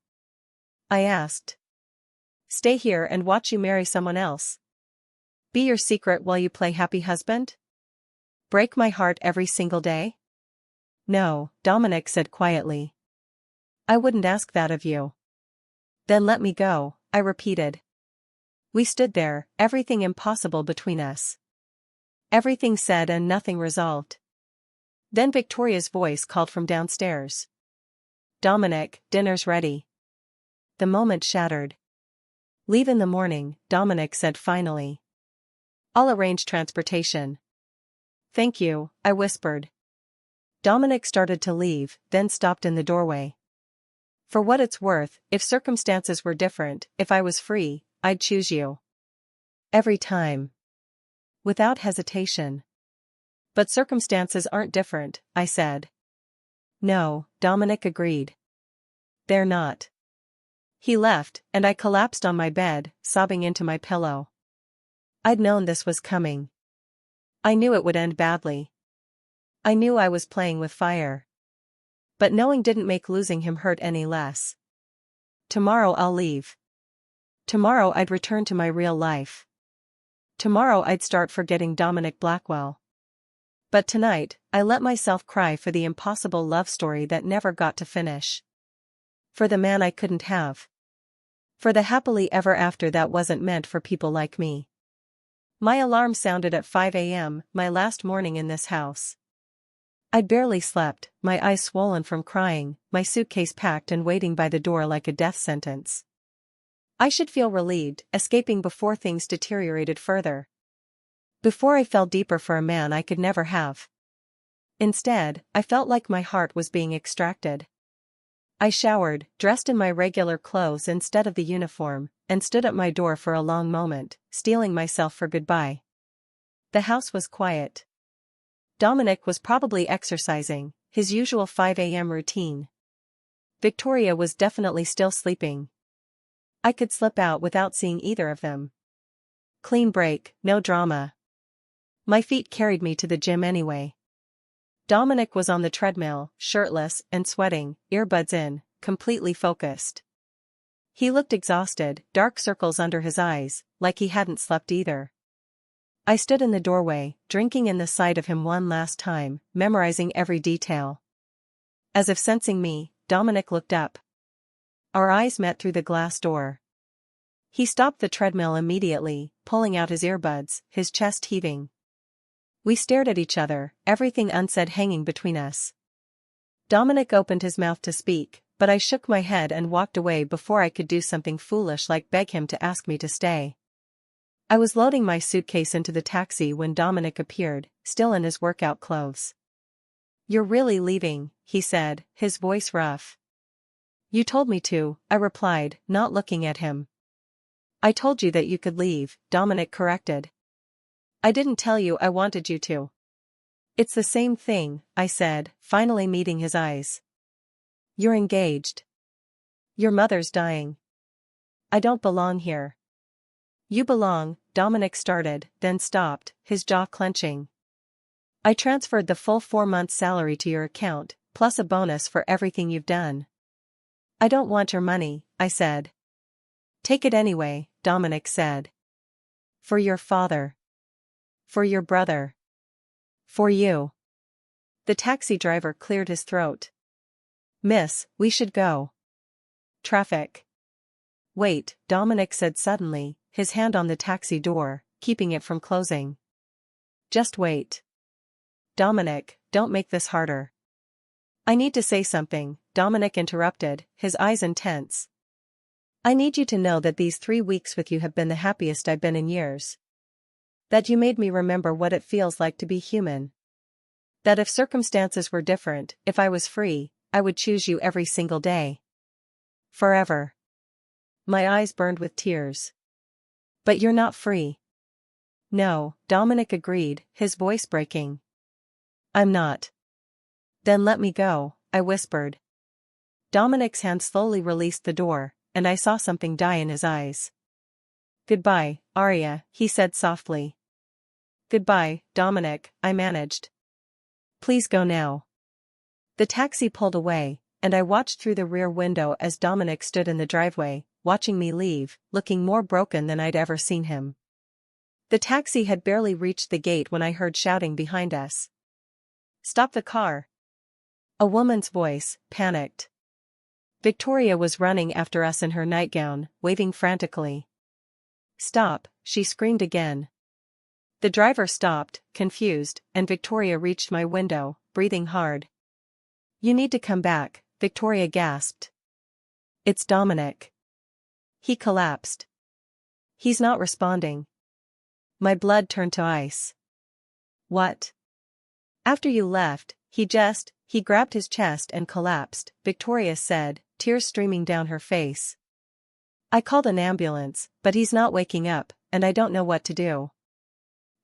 I asked. Stay here and watch you marry someone else. Be your secret while you play happy husband? Break my heart every single day? No, Dominic said quietly. I wouldn't ask that of you. Then let me go, I repeated. We stood there, everything impossible between us. Everything said and nothing resolved. Then Victoria's voice called from downstairs. Dominic, dinner's ready. The moment shattered. Leave in the morning, Dominic said finally. I'll arrange transportation. Thank you, I whispered. Dominic started to leave, then stopped in the doorway. For what it's worth, if circumstances were different, if I was free, I'd choose you. Every time. Without hesitation. But circumstances aren't different, I said. No, Dominic agreed. They're not. He left, and I collapsed on my bed, sobbing into my pillow. I'd known this was coming. I knew it would end badly. I knew I was playing with fire. But knowing didn't make losing him hurt any less. Tomorrow I'll leave. Tomorrow I'd return to my real life. Tomorrow I'd start forgetting Dominic Blackwell. But tonight, I let myself cry for the impossible love story that never got to finish. For the man I couldn't have. For the happily ever after that wasn't meant for people like me. My alarm sounded at 5 a.m., my last morning in this house. I'd barely slept, my eyes swollen from crying, my suitcase packed and waiting by the door like a death sentence. I should feel relieved, escaping before things deteriorated further. Before I fell deeper for a man I could never have. Instead, I felt like my heart was being extracted. I showered, dressed in my regular clothes instead of the uniform, and stood at my door for a long moment, steeling myself for goodbye. The house was quiet. Dominic was probably exercising, his usual 5 a.m. routine. Victoria was definitely still sleeping. I could slip out without seeing either of them. Clean break, no drama. My feet carried me to the gym anyway. Dominic was on the treadmill, shirtless and sweating, earbuds in, completely focused. He looked exhausted, dark circles under his eyes, like he hadn't slept either. I stood in the doorway, drinking in the sight of him one last time, memorizing every detail. As if sensing me, Dominic looked up. Our eyes met through the glass door. He stopped the treadmill immediately, pulling out his earbuds, his chest heaving. We stared at each other, everything unsaid hanging between us. Dominic opened his mouth to speak, but I shook my head and walked away before I could do something foolish like beg him to ask me to stay. I was loading my suitcase into the taxi when Dominic appeared, still in his workout clothes. "You're really leaving," he said, his voice rough. "You told me to," I replied, not looking at him. "I told you that you could leave," Dominic corrected. "I didn't tell you I wanted you to." "It's the same thing," I said, finally meeting his eyes. "You're engaged. Your mother's dying. I don't belong here." "You belong," Dominic started, then stopped, his jaw clenching. "I transferred the full 4 months' salary to your account, plus a bonus for everything you've done." "I don't want your money," I said. "Take it anyway," Dominic said. "For your father. For your brother. For you." The taxi driver cleared his throat. "Miss, we should go. Traffic." "Wait," Dominic said suddenly, his hand on the taxi door, keeping it from closing. "Just wait." "Dominic, don't make this harder." "I need to say something," Dominic interrupted, his eyes intense. "I need you to know that these 3 weeks with you have been the happiest I've been in years. That you made me remember what it feels like to be human. That if circumstances were different, if I was free, I would choose you every single day. Forever." My eyes burned with tears. "But you're not free." "No," Dominic agreed, his voice breaking. "I'm not." "Then let me go," I whispered. Dominic's hand slowly released the door, and I saw something die in his eyes. "Goodbye, Aria," he said softly. "Goodbye, Dominic," I managed. "Please go now." The taxi pulled away, and I watched through the rear window as Dominic stood in the driveway, watching me leave, looking more broken than I'd ever seen him. The taxi had barely reached the gate when I heard shouting behind us. "Stop the car!" A woman's voice, panicked. Victoria was running after us in her nightgown, waving frantically. "Stop," she screamed again. The driver stopped, confused, and Victoria reached my window, breathing hard. "You need to come back," Victoria gasped. "It's Dominic." He collapsed. "He's not responding." My blood turned to ice. "What?" "After you left, he grabbed his chest and collapsed," Victoria said, tears streaming down her face. "I called an ambulance, but he's not waking up, and I don't know what to do."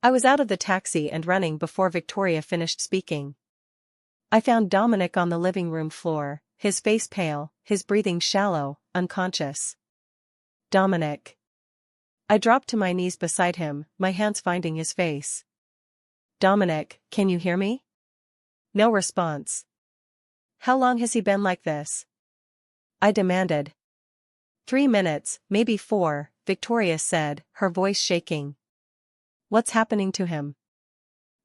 I was out of the taxi and running before Victoria finished speaking. I found Dominic on the living room floor, his face pale, his breathing shallow, unconscious. "Dominic." I dropped to my knees beside him, my hands finding his face. "Dominic, can you hear me?" No response. "How long has he been like this?" I demanded. 3 minutes, maybe 4, Victoria said, her voice shaking. "What's happening to him?"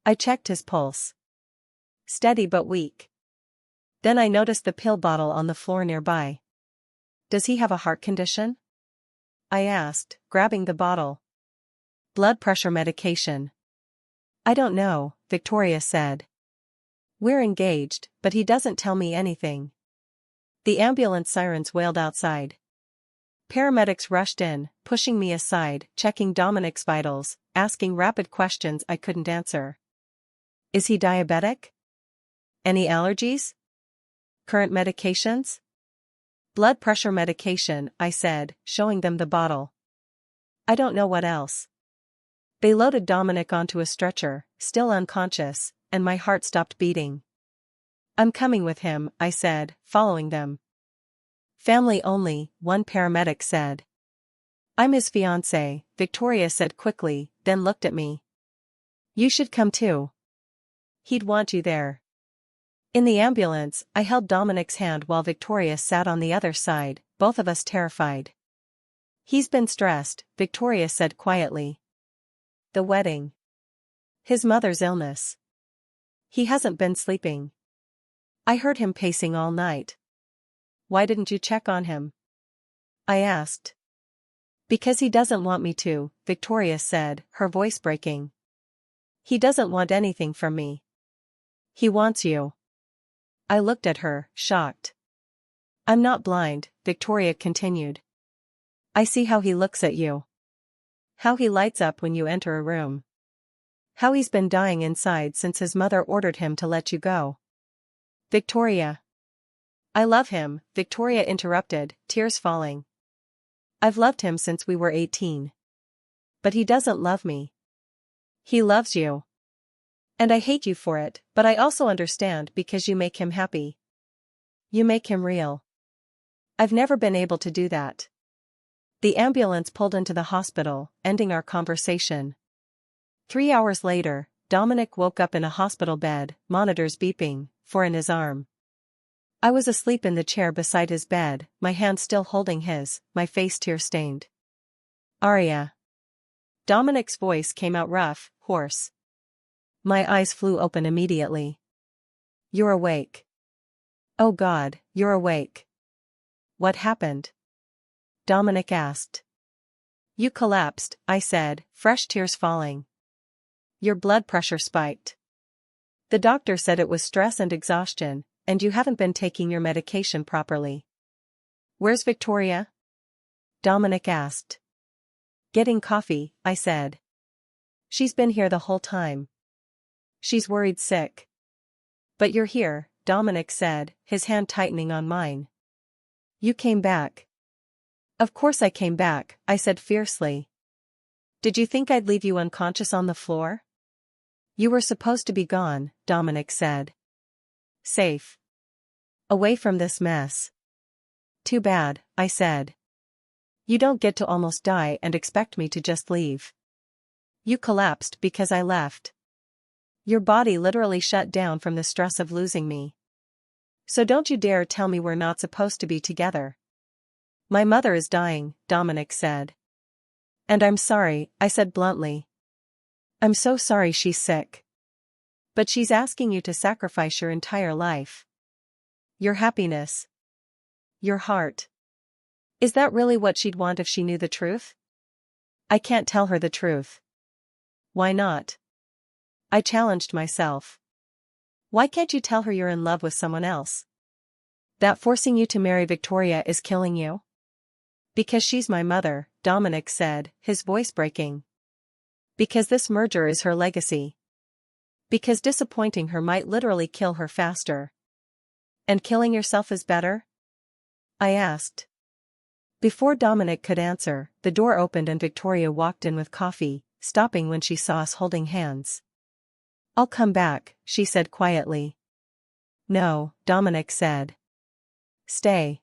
I checked his pulse. Steady but weak. Then I noticed the pill bottle on the floor nearby. "Does he have a heart condition?" I asked, grabbing the bottle. "Blood pressure medication." "I don't know," Victoria said. "We're engaged, but he doesn't tell me anything." The ambulance sirens wailed outside. Paramedics rushed in, pushing me aside, checking Dominic's vitals, asking rapid questions I couldn't answer. Is he diabetic? Any allergies? Current medications? Blood pressure medication, I said, showing them the bottle. I don't know what else. They loaded Dominic onto a stretcher, still unconscious, and my heart stopped beating. I'm coming with him, I said, following them. Family only, one paramedic said. I'm his fiancée, Victoria said quickly, then looked at me. You should come too. He'd want you there. In the ambulance, I held Dominic's hand while Victoria sat on the other side, both of us terrified. He's been stressed, Victoria said quietly. The wedding. His mother's illness. He hasn't been sleeping. I heard him pacing all night. Why didn't you check on him? I asked. Because he doesn't want me to, Victoria said, her voice breaking. He doesn't want anything from me. He wants you. I looked at her, shocked. I'm not blind, Victoria continued. I see how he looks at you. How he lights up when you enter a room. How he's been dying inside since his mother ordered him to let you go. Victoria. I love him, Victoria interrupted, tears falling. I've loved him since we were 18. But he doesn't love me. He loves you. And I hate you for it, but I also understand because you make him happy. You make him real. I've never been able to do that. The ambulance pulled into the hospital, ending our conversation. 3 hours later, Dominic woke up in a hospital bed, monitors beeping, four in his arm. I was asleep in the chair beside his bed, my hand still holding his, my face tear-stained. Aria. Dominic's voice came out rough, hoarse. My eyes flew open immediately. You're awake. Oh God, you're awake. What happened? Dominic asked. You collapsed, I said, fresh tears falling. Your blood pressure spiked. The doctor said it was stress and exhaustion, and you haven't been taking your medication properly. Where's Victoria? Dominic asked. Getting coffee, I said. She's been here the whole time. She's worried sick. But you're here, Dominic said, his hand tightening on mine. You came back. Of course I came back, I said fiercely. Did you think I'd leave you unconscious on the floor? You were supposed to be gone, Dominic said. Safe. Away from this mess. Too bad, I said. You don't get to almost die and expect me to just leave. You collapsed because I left. Your body literally shut down from the stress of losing me. So don't you dare tell me we're not supposed to be together. My mother is dying, Dominic said. And I'm sorry, I said bluntly. I'm so sorry she's sick. But she's asking you to sacrifice your entire life. Your happiness. Your heart. Is that really what she'd want if she knew the truth? I can't tell her the truth. Why not? I challenged myself. Why can't you tell her you're in love with someone else? That forcing you to marry Victoria is killing you? Because she's my mother, Dominic said, his voice breaking. Because this merger is her legacy. Because disappointing her might literally kill her faster. And killing yourself is better? I asked. Before Dominic could answer, the door opened and Victoria walked in with coffee, stopping when she saw us holding hands. I'll come back, she said quietly. No, Dominic said. Stay.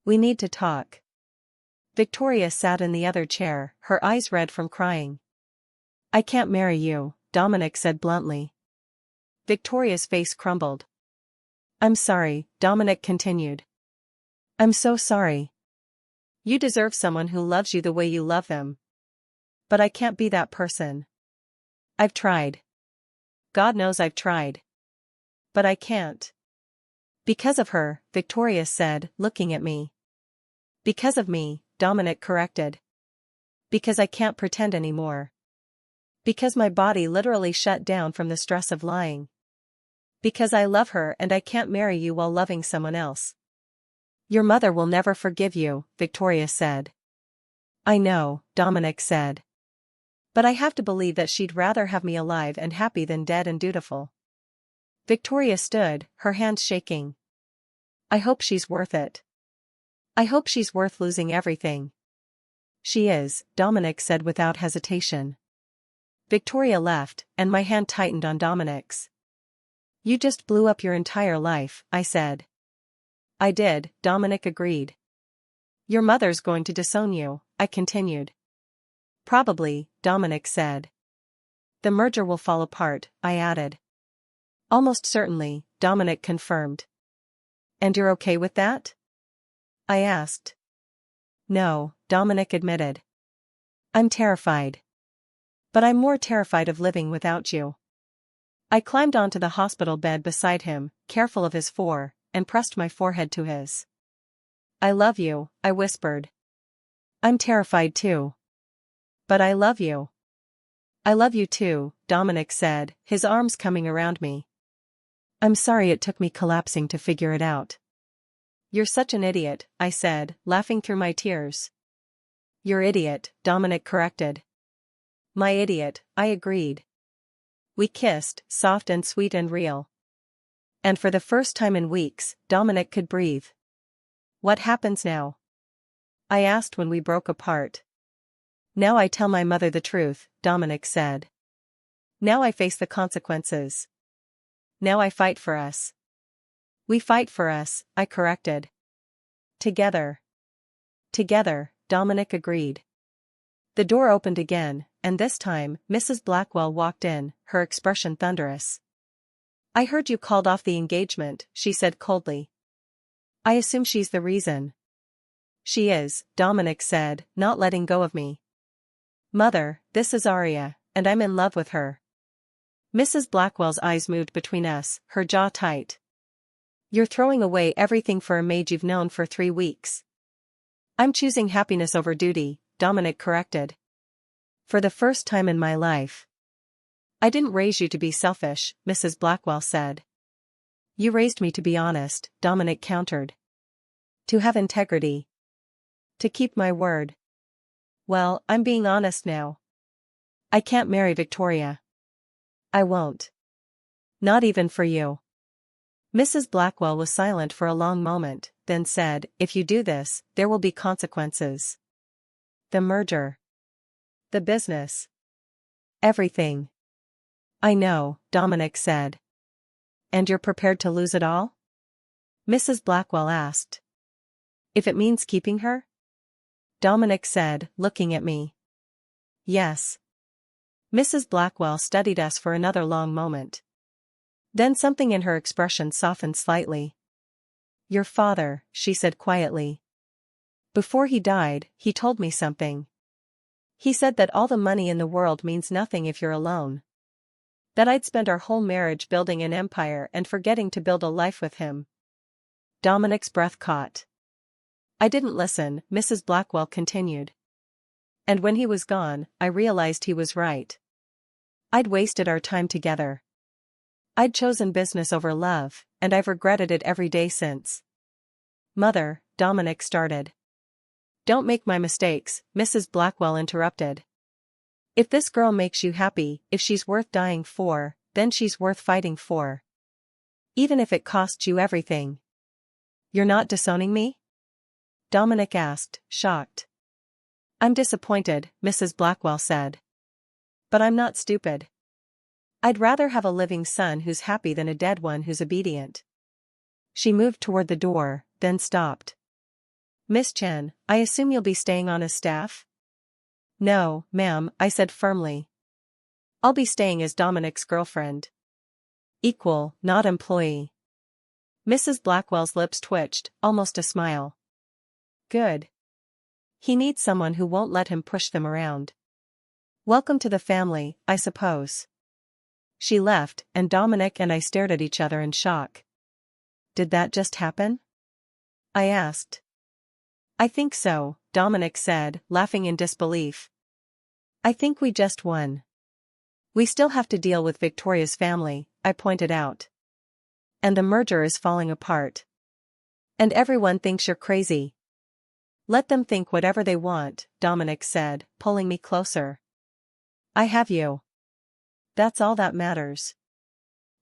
We need to talk. Victoria sat in the other chair, her eyes red from crying. I can't marry you, Dominic said bluntly. Victoria's face crumbled. I'm sorry, Dominic continued. I'm so sorry. You deserve someone who loves you the way you love them. But I can't be that person. I've tried. God knows I've tried. But I can't. Because of her, Victoria said, looking at me. Because of me, Dominic corrected. Because I can't pretend anymore. Because my body literally shut down from the stress of lying. Because I love her and I can't marry you while loving someone else. Your mother will never forgive you, Victoria said. I know, Dominic said. But I have to believe that she'd rather have me alive and happy than dead and dutiful. Victoria stood, her hands shaking. I hope she's worth it. I hope she's worth losing everything. She is, Dominic said without hesitation. Victoria left, and my hand tightened on Dominic's. You just blew up your entire life, I said. I did, Dominic agreed. Your mother's going to disown you, I continued. Probably, Dominic said. The merger will fall apart, I added. Almost certainly, Dominic confirmed. And you're okay with that? I asked. No, Dominic admitted. I'm terrified. But I'm more terrified of living without you. I climbed onto the hospital bed beside him, careful of his and pressed my forehead to his. I love you, I whispered. I'm terrified too. But I love you. I love you too, Dominic said, his arms coming around me. I'm sorry it took me collapsing to figure it out. You're such an idiot, I said, laughing through my tears. You're idiot, Dominic corrected. My idiot, I agreed. We kissed, soft and sweet and real. And for the first time in weeks, Dominic could breathe. What happens now? I asked when we broke apart. Now I tell my mother the truth, Dominic said. Now I face the consequences. Now I fight for us. We fight for us, I corrected. Together. Together, Dominic agreed. The door opened again, and this time, Mrs. Blackwell walked in, her expression thunderous. I heard you called off the engagement, she said coldly. I assume she's the reason. She is, Dominic said, not letting go of me. Mother, this is Aria, and I'm in love with her. Mrs. Blackwell's eyes moved between us, her jaw tight. You're throwing away everything for a maid you've known for 3 weeks. I'm choosing happiness over duty, Dominic corrected. For the first time in my life. I didn't raise you to be selfish, Mrs. Blackwell said. You raised me to be honest, Dominic countered. To have integrity. To keep my word. Well, I'm being honest now. I can't marry Victoria. I won't. Not even for you. Mrs. Blackwell was silent for a long moment, then said, if you do this, there will be consequences. The merger. The business. Everything. I know, Dominic said. And you're prepared to lose it all? Mrs. Blackwell asked. If it means keeping her? Dominic said, looking at me. Yes. Mrs. Blackwell studied us for another long moment. Then something in her expression softened slightly. Your father, she said quietly. Before he died, he told me something. He said that all the money in the world means nothing if you're alone. That I'd spend our whole marriage building an empire and forgetting to build a life with him. Dominic's breath caught. I didn't listen, Mrs. Blackwell continued. And when he was gone, I realized he was right. I'd wasted our time together. I'd chosen business over love, and I've regretted it every day since. Mother, Dominic started. Don't make my mistakes, Mrs. Blackwell interrupted. If this girl makes you happy, if she's worth dying for, then she's worth fighting for. Even if it costs you everything. You're not disowning me? Dominic asked, shocked. I'm disappointed, Mrs. Blackwell said. But I'm not stupid. I'd rather have a living son who's happy than a dead one who's obedient. She moved toward the door, then stopped. Miss Chen, I assume you'll be staying on as staff? No, ma'am, I said firmly. I'll be staying as Dominic's girlfriend. Equal, not employee. Mrs. Blackwell's lips twitched, almost a smile. Good. He needs someone who won't let him push them around. Welcome to the family, I suppose. She left, and Dominic and I stared at each other in shock. Did that just happen? I asked. I think so, Dominic said, laughing in disbelief. I think we just won. We still have to deal with Victoria's family, I pointed out. And the merger is falling apart. And everyone thinks you're crazy. Let them think whatever they want, Dominic said, pulling me closer. I have you. That's all that matters.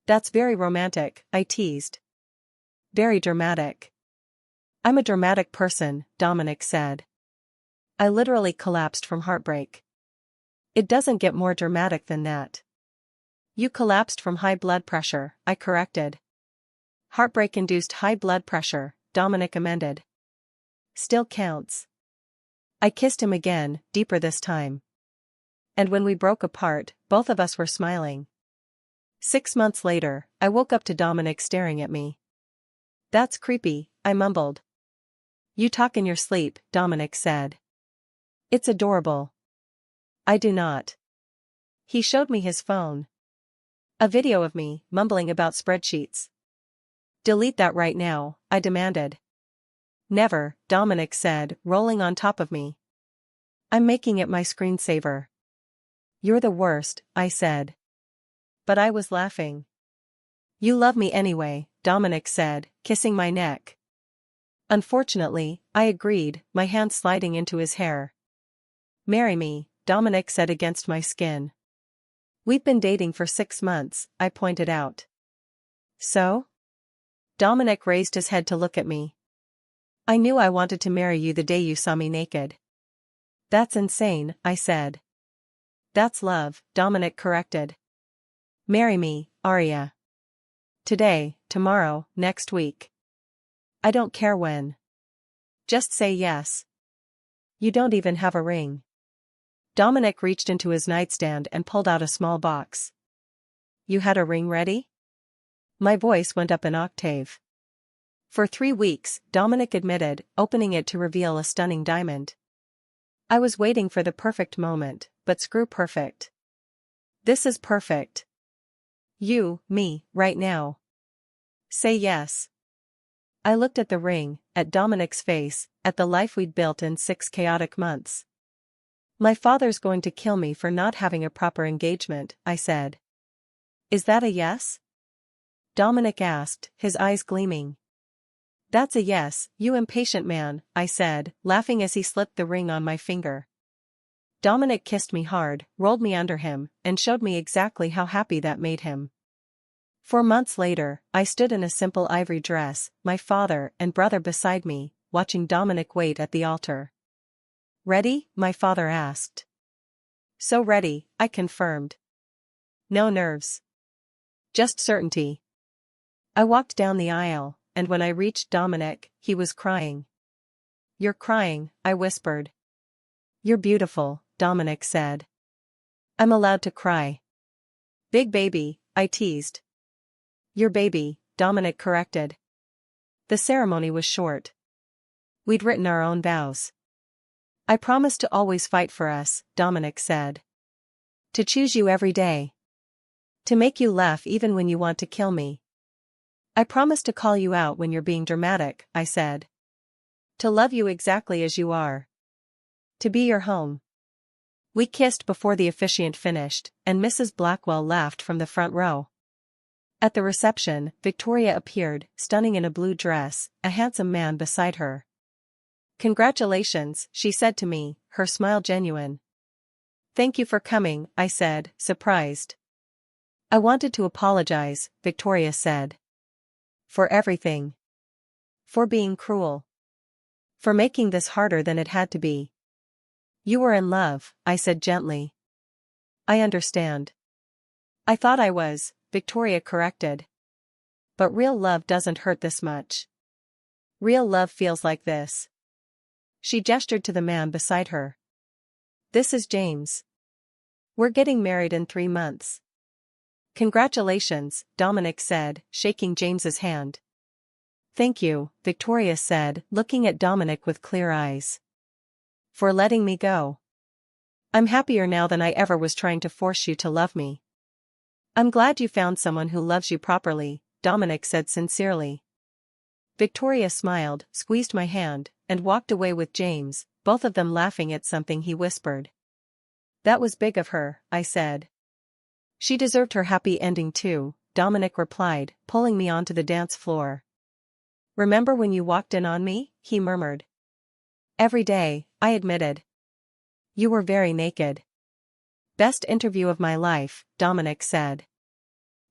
That's very romantic, I teased. Very dramatic. I'm a dramatic person, Dominic said. I literally collapsed from heartbreak. It doesn't get more dramatic than that. You collapsed from high blood pressure, I corrected. Heartbreak-induced high blood pressure, Dominic amended. Still counts. I kissed him again, deeper this time. And when we broke apart, both of us were smiling. 6 months later, I woke up to Dominic staring at me. That's creepy, I mumbled. You talk in your sleep, Dominic said. It's adorable. I do not. He showed me his phone. A video of me, mumbling about spreadsheets. Delete that right now, I demanded. Never, Dominic said, rolling on top of me. I'm making it my screensaver. You're the worst, I said. But I was laughing. You love me anyway, Dominic said, kissing my neck. Unfortunately, I agreed, my hand sliding into his hair. Marry me, Dominic said against my skin. We've been dating for 6 months, I pointed out. So? Dominic raised his head to look at me. I knew I wanted to marry you the day you saw me naked. That's insane, I said. That's love, Dominic corrected. Marry me, Aria. Today, tomorrow, next week. I don't care when. Just say yes. You don't even have a ring. Dominic reached into his nightstand and pulled out a small box. You had a ring ready? My voice went up an octave. For 3 weeks, Dominic admitted, opening it to reveal a stunning diamond. I was waiting for the perfect moment, but screw perfect. This is perfect. You, me, right now. Say yes. I looked at the ring, at Dominic's face, at the life we'd built in 6 chaotic months. My father's going to kill me for not having a proper engagement, I said. Is that a yes? Dominic asked, his eyes gleaming. That's a yes, you impatient man, I said, laughing as he slipped the ring on my finger. Dominic kissed me hard, rolled me under him, and showed me exactly how happy that made him. 4 months later, I stood in a simple ivory dress, my father and brother beside me, watching Dominic wait at the altar. Ready? My father asked. So ready, I confirmed. No nerves. Just certainty. I walked down the aisle, and when I reached Dominic, he was crying. You're crying, I whispered. You're beautiful, Dominic said. I'm allowed to cry. Big baby, I teased. Your baby, Dominic corrected. The ceremony was short. We'd written our own vows. I promised to always fight for us, Dominic said. To choose you every day. To make you laugh even when you want to kill me. I promise to call you out when you're being dramatic, I said. To love you exactly as you are. To be your home. We kissed before the officiant finished, and Mrs. Blackwell laughed from the front row. At the reception, Victoria appeared, stunning in a blue dress, a handsome man beside her. Congratulations, she said to me, her smile genuine. Thank you for coming, I said, surprised. I wanted to apologize, Victoria said. For everything. For being cruel. For making this harder than it had to be. You were in love, I said gently. I understand. I thought I was, Victoria corrected. But real love doesn't hurt this much. Real love feels like this. She gestured to the man beside her. This is James. We're getting married in 3 months. Congratulations, Dominic said, shaking James's hand. Thank you, Victoria said, looking at Dominic with clear eyes. For letting me go. I'm happier now than I ever was trying to force you to love me. I'm glad you found someone who loves you properly, Dominic said sincerely. Victoria smiled, squeezed my hand, and walked away with James, both of them laughing at something he whispered. That was big of her, I said. She deserved her happy ending too, Dominic replied, pulling me onto the dance floor. Remember when you walked in on me? He murmured. Every day, I admitted. You were very naked. Best interview of my life, Dominic said.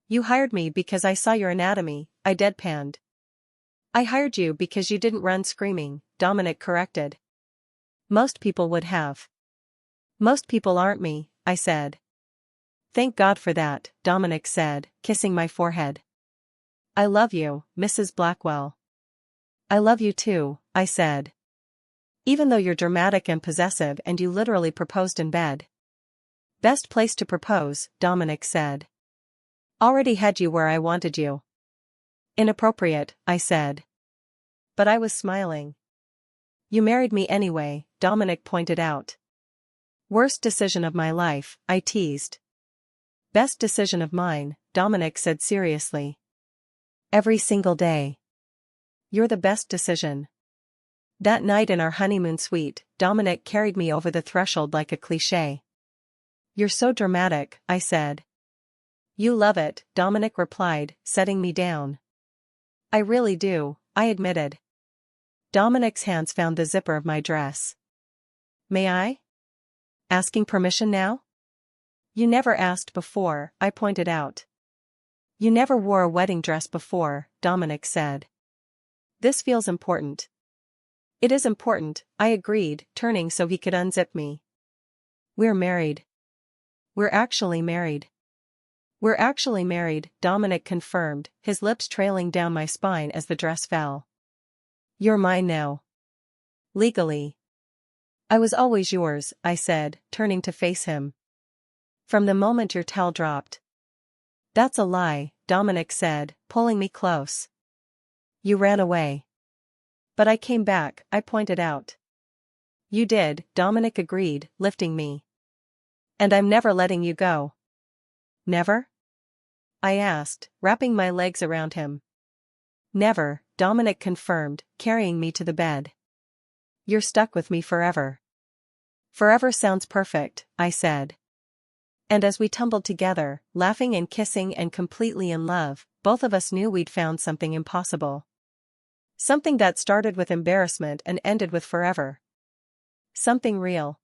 You hired me because I saw your anatomy, I deadpanned. I hired you because you didn't run screaming, Dominic corrected. Most people would have. Most people aren't me, I said. Thank God for that, Dominic said, kissing my forehead. I love you, Mrs. Blackwell. I love you too, I said. Even though you're dramatic and possessive and you literally proposed in bed. Best place to propose, Dominic said. Already had you where I wanted you. Inappropriate, I said. But I was smiling. You married me anyway, Dominic pointed out. Worst decision of my life, I teased. Best decision of mine, Dominic said seriously. Every single day. You're the best decision. That night in our honeymoon suite, Dominic carried me over the threshold like a cliché. You're so dramatic, I said. You love it, Dominic replied, setting me down. I really do, I admitted. Dominic's hands found the zipper of my dress. May I? Asking permission now? You never asked before, I pointed out. You never wore a wedding dress before, Dominic said. This feels important. It is important, I agreed, turning so he could unzip me. We're married. We're actually married. We're actually married, Dominic confirmed, his lips trailing down my spine as the dress fell. You're mine now. Legally. I was always yours, I said, turning to face him. From the moment your towel dropped. That's a lie, Dominic said, pulling me close. You ran away. But I came back, I pointed out. You did, Dominic agreed, lifting me. And I'm never letting you go. Never? I asked, wrapping my legs around him. Never, Dominic confirmed, carrying me to the bed. You're stuck with me forever. Forever sounds perfect, I said. And as we tumbled together, laughing and kissing and completely in love, both of us knew we'd found something impossible. Something that started with embarrassment and ended with forever. Something real.